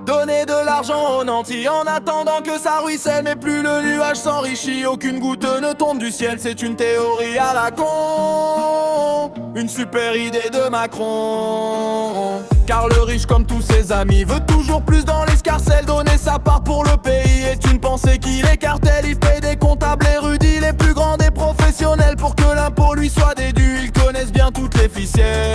Donner de l'argent aux nantis en attendant que ça ruisselle. Mais plus le nuage s'enrichit, aucune goutte ne tombe du ciel. C'est une théorie à la con, une super idée de Macron. Car le riche comme tous ses amis veut toujours plus dans l'escarcelle. Donner sa part pour le pays est une pensée qui l'écartèle. Il paye des comptables érudits, les plus grands des professionnels, pour que l'impôt lui soit déduit. Ils connaissent bien toutes les ficelles.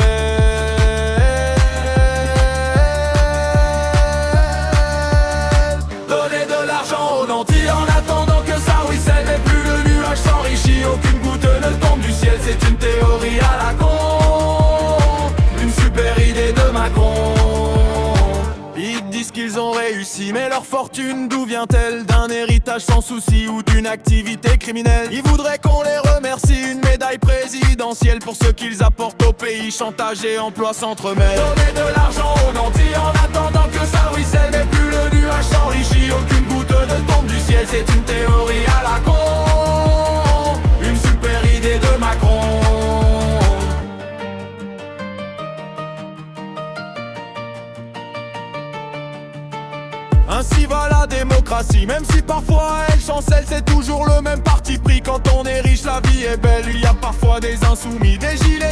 Donner de l'argent aux nantis en attendant que ça ruisselle. Mais plus le nuage s'enrichit, aucune goutte ne tombe du ciel. C'est une théorie à la con, une super idée de Macron. Ils disent qu'ils ont réussi, mais leur fortune d'où vient-elle? D'un héritage sans souci ou d'une activité criminelle? Ils voudraient qu'on les remercie, une médaille présidentielle pour ce qu'ils apportent au pays. Chantage et emploi s'entremêlent. Donner de l'argent aux nantis en attendant que ça ruisselle. Mais plus le nuage s'enrichit, aucune goutte ne tombe du ciel. C'est une théorie à la con, une super idée de Macron. Ainsi va la démocratie, même si parfois elle chancelle. C'est toujours le même parti pris. Quand on est riche, la vie est belle. Il y a parfois des insoumis, des gilets